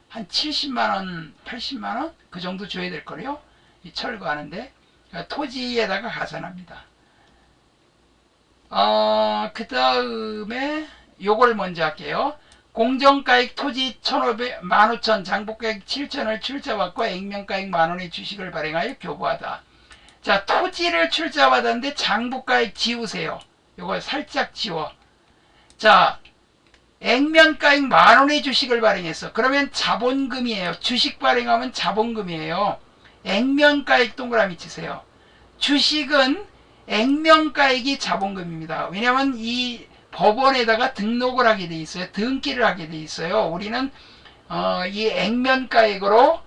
한 70만원 80만원 그 정도 줘야 될 거래요. 이 철거하는데 그러니까 토지에다가 가산합니다. 그 다음에 요걸 먼저 할게요. 공정가액 토지 1,500, 15,000, 장부가액 7,000을 출자받고 액면가액 만원의 주식을 발행하여 교부하다. 자, 토지를 출자받았는데 장부가액 지우세요. 요거 살짝 지워. 자, 액면가액 만원의 주식을 발행했어. 그러면 자본금이에요. 주식 발행하면 자본금이에요. 액면가액 동그라미 치세요. 주식은 액면가액이 자본금입니다. 왜냐하면 이 법원에다가 등록을 하게 돼 있어요. 등기를 하게 돼 있어요. 우리는 이 액면가액으로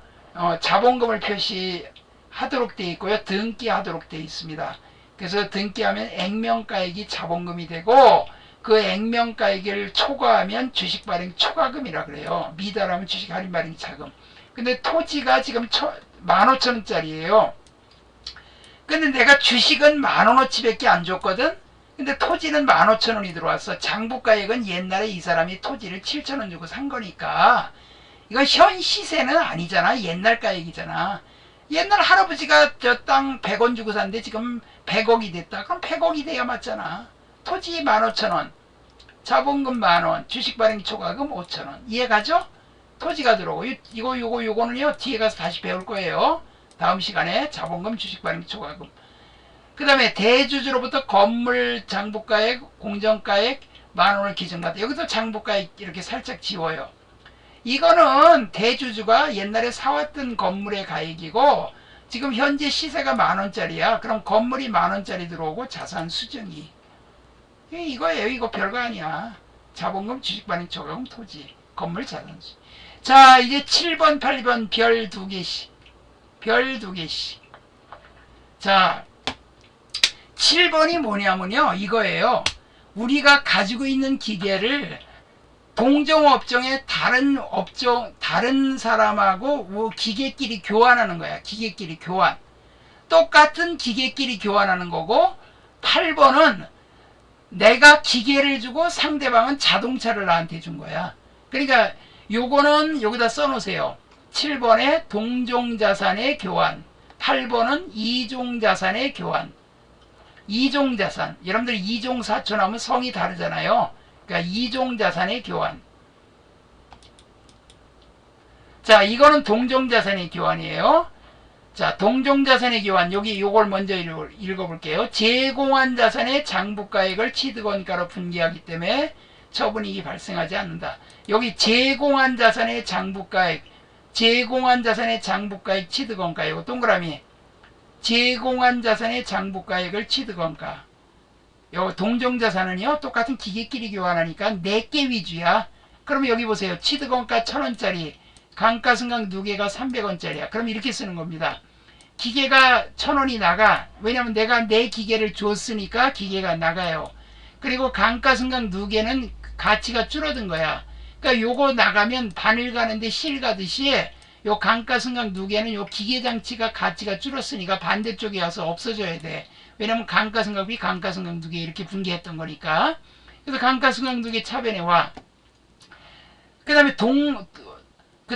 자본금을 표시하도록 돼 있고요. 등기하도록 돼 있습니다. 그래서 등기하면 액면가액이 자본금이 되고 그 액면가액을 초과하면 주식 발행 초과금이라 그래요. 미달하면 주식 할인 발행 자금. 근데 토지가 지금 15,000원짜리예요. 근데 내가 주식은 10,000원어치밖에 안 줬거든. 근데 토지는 15,000원이 들어왔어. 장부가액은 옛날에 이 사람이 토지를 7,000원 주고 산 거니까 이건 현 시세는 아니잖아. 옛날 가액이잖아. 옛날 할아버지가 저 땅 100원 주고 샀는데 지금 100억이 됐다. 그럼 100억이 돼야 맞잖아. 토지 15,000원, 자본금 10,000원, 주식 발행 초과금 5,000원. 이해가죠? 토지가 들어오고 요거는요 뒤에 가서 다시 배울 거예요. 다음 시간에 자본금, 주식 발행 초과금. 그 다음에 대주주로부터 건물 장부가액, 공정가액 10,000원을 기준받다. 여기서 장부가액 이렇게 살짝 지워요. 이거는 대주주가 옛날에 사왔던 건물의 가액이고 지금 현재 시세가 10,000원짜리야. 그럼 건물이 10,000원짜리 들어오고 자산 수정이 이거예요. 이거 별거 아니야. 자본금, 주식 발행 초과금, 토지, 건물 자산 수정. 자, 이제 7번, 8번 별 2개씩. 별 2개씩. 자, 7번이 뭐냐면요. 이거예요. 우리가 가지고 있는 기계를 동종업종의 다른 사람하고 기계끼리 교환하는 거야. 기계끼리 교환. 똑같은 기계끼리 교환하는 거고, 8번은 내가 기계를 주고 상대방은 자동차를 나한테 준 거야. 그러니까 요거는 여기다 써놓으세요. 7번에 동종자산의 교환, 8번은 이종자산의 교환. 이종자산, 여러분들 이종사촌 하면 성이 다르잖아요. 그러니까 이종자산의 교환. 자, 이거는 동종자산의 교환이에요. 자, 동종자산의 교환, 여기 요걸 먼저 읽어볼게요. 제공한 자산의 장부가액을 취득원가로 분기하기 때문에 처분이익이 발생하지 않는다. 여기 제공한 자산의 장부가액, 제공한 자산의 장부가액 취득원가, 이거 동그라미. 제공한 자산의 장부가액을 취득원가. 요 동종자산은요, 똑같은 기계끼리 교환하니까 4개 위주야. 그러면 여기 보세요. 취득원가 1000원짜리, 감가승강 2개가 300원짜리야. 그럼 이렇게 쓰는 겁니다. 기계가 1000원이 나가. 왜냐면 내가 내 기계를 줬으니까 기계가 나가요. 그리고 감가승강 2개는 가치가 줄어든 거야. 그러니까 요거 나가면 바늘 가는데 실 가듯이 요 감가승강 2개는 요 기계장치가 가치가 줄었으니까 반대쪽에 와서 없어져야 돼. 왜냐면 감가승강비 감가승강 2개 이렇게 분기했던 거니까. 그래서 감가승강 2개 차변에 와. 그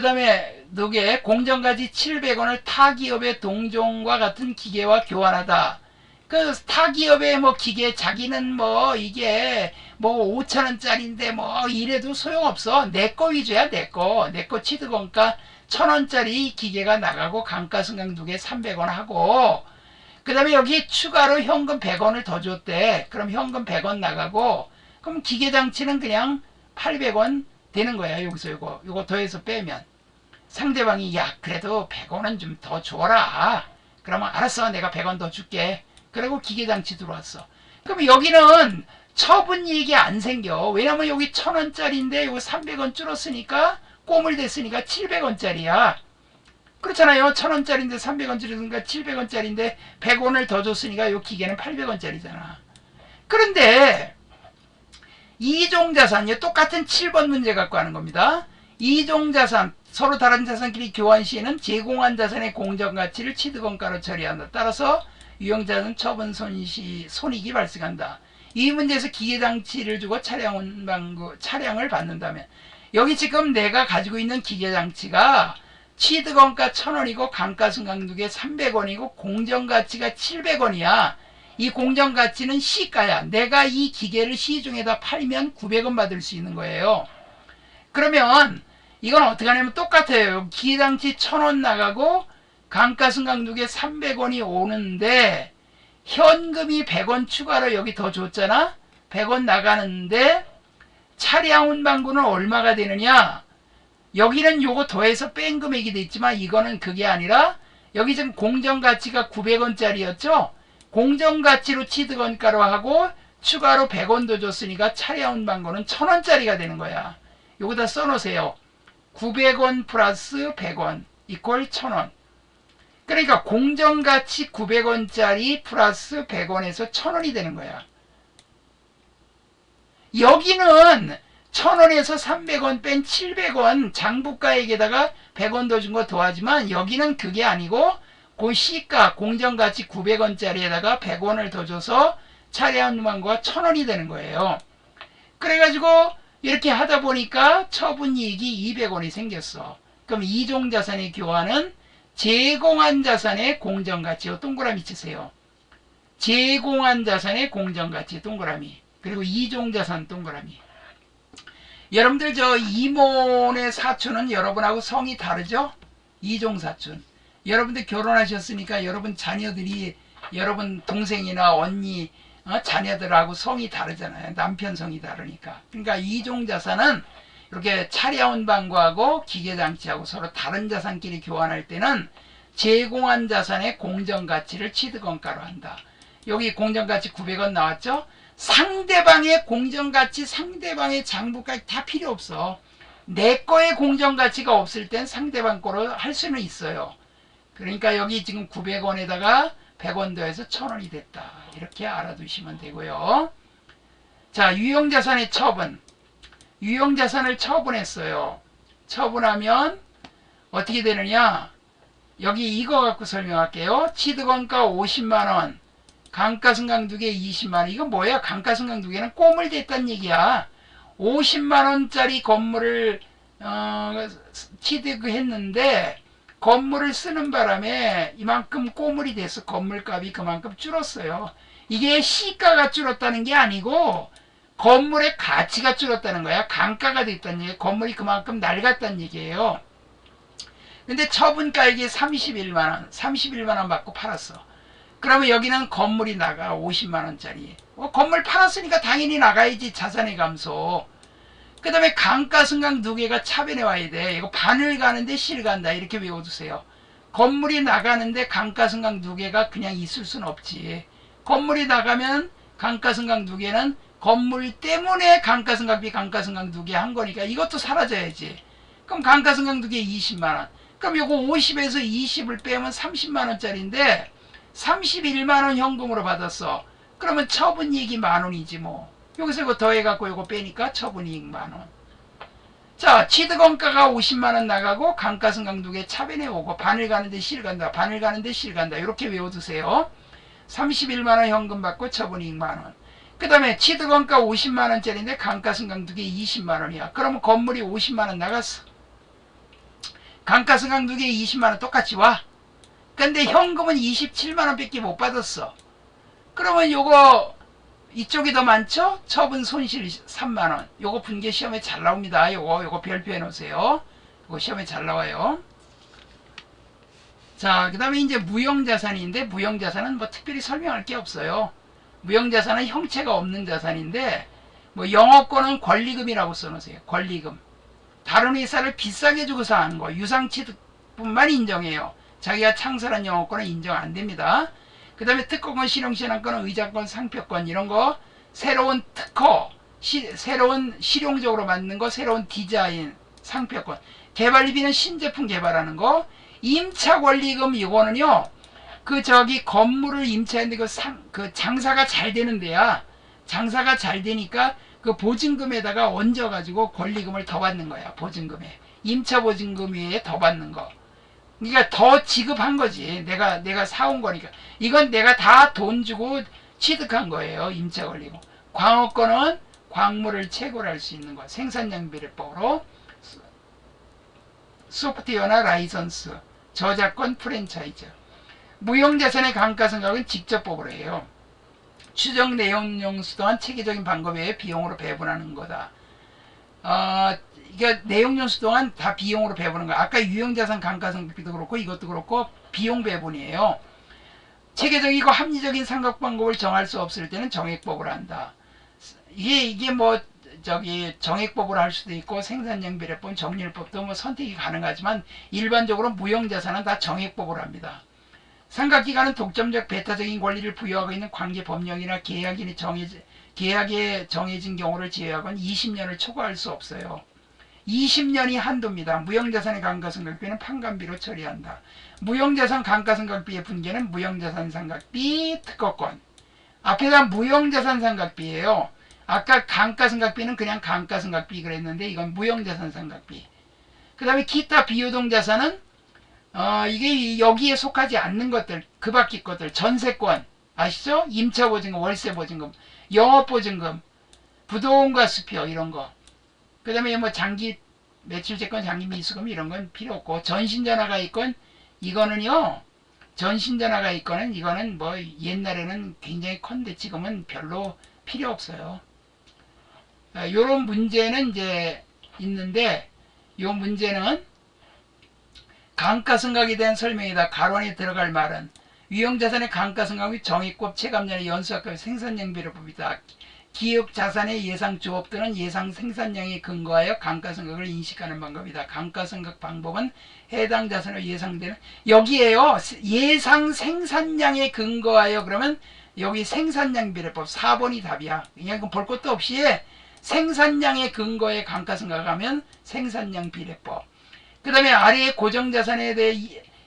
다음에 너게 공정가치 700원을 타 기업의 동종과 같은 기계와 교환하다. 그 타 기업의 뭐 기계 자기는 뭐 이게 뭐 5,000원짜리인데 뭐 이래도 소용없어. 내 거 위주야. 내 거 취득원가 1,000원짜리 기계가 나가고 감가승강 2개 300원 하고, 그 다음에 여기 추가로 현금 100원을 더 줬대. 그럼 현금 100원 나가고, 그럼 기계장치는 그냥 800원 되는 거야. 여기서 요거 더해서 빼면 상대방이 야 그래도 100원은 좀 더 줘라. 그러면 알았어, 내가 100원 더 줄게. 그리고 기계장치 들어왔어. 그럼 여기는 처분이익이 안 생겨. 왜냐면 여기 1,000원짜리인데 요거 300원 줄었으니까 꼬물 됐으니까 700원짜리야. 그렇잖아요. 1,000원짜리인데 300원 줄었으니까 700원짜리인데 100원을 더 줬으니까 요 기계는 800원짜리잖아. 그런데 이종자산이 똑같은 7번 문제 갖고 하는 겁니다. 이종자산, 서로 다른 자산끼리 교환 시에는 제공한 자산의 공정가치를 취득원가로 처리한다. 따라서 유형자산 처분 손익이 발생한다. 이 문제에서 기계장치를 주고 차량을 받는다면, 여기 지금 내가 가지고 있는 기계장치가 취득원가 1,000원이고 감가승강 2개 300원이고 공정가치가 700원이야. 이 공정가치는 시가야. 내가 이 기계를 시중에다 팔면 900원 받을 수 있는 거예요. 그러면 이건 어떻게 하냐면 똑같아요. 기계장치 1,000원 나가고 감가승강 2개 300원이 오는데 현금이 100원 추가로 여기 더 줬잖아. 100원 나가는데 차량 운반구는 얼마가 되느냐. 여기는 요거 더해서 뺀 금액이 돼 있지만 이거는 그게 아니라 여기 지금 공정가치가 900원짜리였죠. 공정가치로 취득원가로 하고 추가로 100원 더 줬으니까 차량 운반구는 1,000원짜리가 되는 거야. 요거다 써놓으세요. 900원 플러스 100원 이퀄 1,000원. 그러니까 공정가치 900원짜리 플러스 100원에서 1,000원이 되는 거야. 여기는 1,000원에서 300원 뺀 700원 장부가액에다가 100원 더 준 거 더하지만 여기는 그게 아니고 그 시가 공정가치 900원짜리에다가 100원을 더 줘서 차량 운반구가 1,000원이 되는 거예요. 그래가지고 이렇게 하다 보니까 처분이익이 200원이 생겼어. 그럼 이종자산의 교환은 제공한 자산의 공정가치, 동그라미 치세요. 제공한 자산의 공정가치 동그라미, 그리고 이종자산 동그라미. 여러분들 저 이모네 사촌은 여러분하고 성이 다르죠? 이종사촌. 여러분들 결혼하셨으니까 여러분 자녀들이 여러분 동생이나 언니 자녀들하고 성이 다르잖아요. 남편 성이 다르니까. 그러니까 이종자산은 이렇게 차량 운반구하고 기계장치하고 서로 다른 자산끼리 교환할 때는 제공한 자산의 공정가치를 취득원가로 한다. 여기 공정가치 900원 나왔죠? 상대방의 공정가치, 상대방의 장부가액 다 필요 없어. 내 거의 공정가치가 없을 땐 상대방 거로 할 수는 있어요. 그러니까 여기 지금 900원에다가 100원 더해서 1000원이 됐다. 이렇게 알아두시면 되고요. 자, 유형자산의 처분. 유형자산을 처분했어요. 처분하면 어떻게 되느냐? 여기 이거 갖고 설명할게요. 취득원가 50만원, 감가승강 2개 20만원. 이거 뭐야? 감가승강 2개는 꼬물 됐단 얘기야. 50만원짜리 건물을 취득했는데 건물을 쓰는 바람에 이만큼 꼬물이 돼서 건물값이 그만큼 줄었어요. 이게 시가가 줄었다는 게 아니고 건물의 가치가 줄었다는 거야. 감가가 됐다는 얘기야. 건물이 그만큼 낡았다는 얘기예요. 근데 처분가액이 31만원, 31만원 받고 팔았어. 그러면 여기는 건물이 나가 50만원짜리. 건물 팔았으니까 당연히 나가야지. 자산의 감소. 그 다음에 감가승강 2개가 차변에 와야 돼. 이거 반을 가는데 실 간다. 이렇게 외워두세요. 건물이 나가는데 감가승강 2개가 그냥 있을 순 없지. 건물이 나가면 감가승강 2개는 건물 때문에 감가승강비 감가승강 2개 한 거니까 이것도 사라져야지. 그럼 감가승강 2개 20만원. 그럼 요거 50에서 20을 빼면 30만원짜리인데 31만원 현금으로 받았어. 그러면 처분이익이 만원이지 뭐. 여기서 이거 더해갖고 이거 빼니까 처분이익 만원. 자, 취득원가가 50만원 나가고 감가승강 2개 차변에 오고 반을 가는데 실 간다. 반을 가는데 실 간다. 이렇게 외워두세요. 31만원 현금 받고 처분이익 만원. 그 다음에 취득원가 50만원짜리인데 감가승강 2개 20만원이야. 그러면 건물이 50만원 나갔어. 감가승강 2개 20만원 똑같이 와. 근데 현금은 27만원 밖에 못 받았어. 그러면 요거 이쪽이 더 많죠? 처분 손실 3만원. 요거 분계 시험에 잘 나옵니다. 요거 별표해 놓으세요. 요거 시험에 잘 나와요. 자, 그 다음에 이제 무형자산인데, 무형자산은 뭐 특별히 설명할 게 없어요. 무형자산은 형체가 없는 자산인데, 뭐 영업권은 권리금이라고 써놓으세요. 권리금. 다른 회사를 비싸게 주고 사는 거. 유상취득뿐만 인정해요. 자기가 창설한 영업권은 인정 안 됩니다. 그 다음에 특허권, 실용시행권, 의자권, 상표권 이런 거 새로운 특허, 새로운 실용적으로 만든 거, 새로운 디자인, 상표권. 개발비는 신제품 개발하는 거. 임차권리금 이거는요. 건물을 임차했는데 그 장사가 잘 되는 데야. 장사가 잘 되니까 그 보증금에다가 얹어가지고 권리금을 더 받는 거야. 보증금에. 임차 보증금 위에 더 받는 거. 그러니까 더 지급한 거지. 내가 사온 거니까. 이건 내가 다 돈 주고 취득한 거예요. 임차 권리금. 광업권은 광물을 채굴할 수 있는 거. 생산량비례법으로 소프트웨어나 라이선스, 저작권, 프랜차이즈. 무형자산의 감가상각은 직접법으로 해요. 추정 내용용수 또한 체계적인 방법 외에 비용으로 배분하는 거다. 그러니까 내용용수 동안 다 비용으로 배분하는 거야. 아까 유형자산 감가상각비도 그렇고 이것도 그렇고 비용 배분이에요. 체계적이고 합리적인 상각 방법을 정할 수 없을 때는 정액법으로 한다. 이게 뭐 정액법으로 할 수도 있고 생산량비례법, 정률법도 뭐 선택이 가능하지만 일반적으로 무형자산은 다 정액법으로 합니다. 상각기간은 독점적 배타적인 권리를 부여하고 있는 관계 법령이나 계약에 정해진 경우를 제외하고는 20년을 초과할 수 없어요. 20년이 한도입니다. 무형자산의 감가상각비는 판관비로 처리한다. 무형자산 감가상각비의 분계는 무형자산 상각비, 특허권. 앞에다 무형자산 상각비예요. 아까 감가상각비는 그냥 감가상각비 그랬는데 이건 무형자산 상각비. 그 다음에 기타 비유동자산은 이게 여기에 속하지 않는 것들, 그 밖의 것들, 전세권, 아시죠? 임차보증금, 월세보증금, 영업보증금, 부동과 수표 이런 거. 그 다음에 뭐 장기 매출채권, 장기 미수금 이런 건 필요 없고 전신전화가 있건 이거는요. 전신전화가 있거는 이거는 뭐 옛날에는 굉장히 컸는데 지금은 별로 필요 없어요. 요런 문제는 이제 있는데 요 문제는 감가상각에 대한 설명이다. 가론에 들어갈 말은 유형자산의 감가상각이 정액법, 체감량의 연수학급 생산량비례법이다. 기업자산의 예상 조업 또는 예상 생산량에 근거하여 감가상각을 인식하는 방법이다. 감가상각 방법은 해당 자산으로 예상되는 여기에요. 예상 생산량에 근거하여 그러면 여기 생산량비례법 4번이 답이야. 그냥 볼 것도 없이 생산량의 근거에 감가상각하면 생산량 비례법. 그 다음에 아래의 고정자산에 대해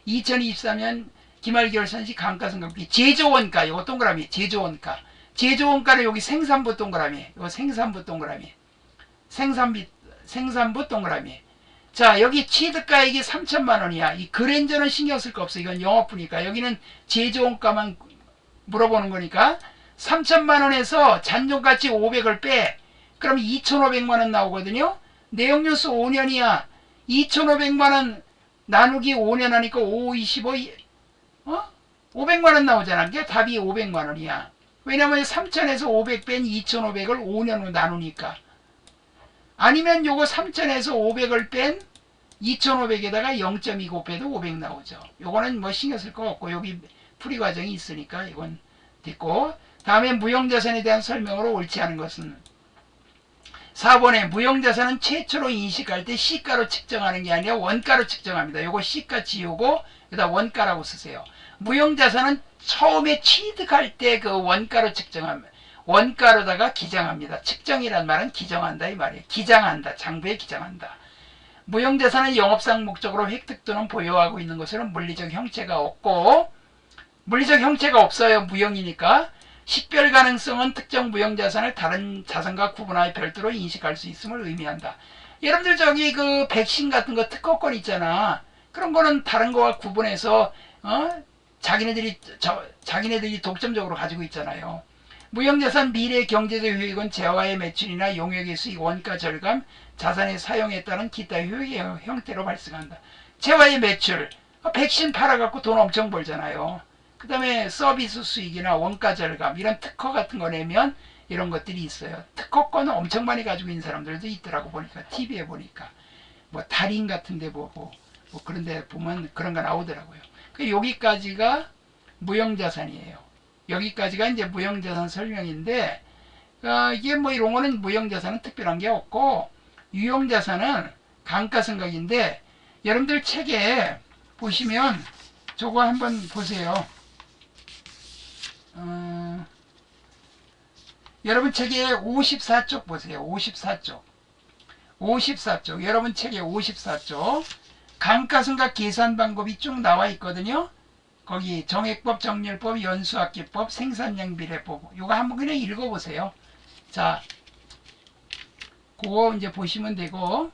2023년 기말결산 시 감가상각비 제조원가, 이거 동그라미 제조원가. 제조원가는 여기 생산부 동그라미, 이거 생산부 동그라미, 생산부 동그라미. 자, 여기 취득가액이 3천만 원이야. 이 그랜저는 신경 쓸 거 없어. 이건 영업부니까. 여기는 제조원가만 물어보는 거니까 3천만 원에서 잔존가치 500을 빼. 그럼 2,500만 원 나오거든요. 내용연수 5년이야. 2,500만 원 나누기 5년 하니까 5, 25, 500만 원 나오잖아. 그게 답이 500만 원이야. 왜냐면 3천에서 500 뺀 2,500을 5년으로 나누니까. 아니면 요거 3천에서 500을 뺀 2,500에다가 0.29 빼도 500 나오죠. 요거는 뭐 신경 쓸 거 없고 여기 풀이 과정이 있으니까 이건 됐고, 다음에 무형자산에 대한 설명으로 옳지 않은 것은 4번에 무형자산은 최초로 인식할 때 시가로 측정하는 게 아니라 원가로 측정합니다. 요거 시가 지우고 여기다 원가라고 쓰세요. 무형자산은 처음에 취득할 때 그 원가로 측정합니다. 원가로다가 기장합니다. 측정이란 말은 기정한다 이 말이에요. 기장한다. 장부에 기장한다. 무형자산은 영업상 목적으로 획득 또는 보유하고 있는 것으로는 물리적 형체가 없고, 물리적 형체가 없어요. 무형이니까. 식별 가능성은 특정 무형자산을 다른 자산과 구분하여 별도로 인식할 수 있음을 의미한다. 여러분들 저기 그 백신 같은 거 특허권 있잖아. 그런 거는 다른 거와 구분해서 자기네들이 독점적으로 가지고 있잖아요. 무형자산 미래 경제적 효익은 재화의 매출이나 용역의 수익, 원가 절감, 자산의 사용에 따른 기타 효익의 형태로 발생한다. 재화의 매출, 백신 팔아갖고 돈 엄청 벌잖아요. 그 다음에 서비스 수익이나 원가 절감, 이런 특허 같은 거 내면 이런 것들이 있어요. 특허권은 엄청 많이 가지고 있는 사람들도 있더라고. 보니까 TV에 보니까 뭐 달인 같은데 보고 뭐 그런데 보면 그런 거 나오더라고요. 여기까지가 무형자산이에요. 여기까지가 이제 무형자산 설명인데, 이게 뭐 이런 거는 무형자산은 특별한 게 없고, 유형자산은 감가상각인데, 여러분들 책에 보시면 저거 한번 보세요. 여러분 책에 54쪽 보세요. 54쪽. 54쪽. 여러분 책에 54쪽. 감가상각 계산 방법이 쭉 나와 있거든요. 거기 정액법, 정렬법, 연수학계법, 생산량 비례법. 요거 한번 그냥 읽어보세요. 자, 그거 이제 보시면 되고,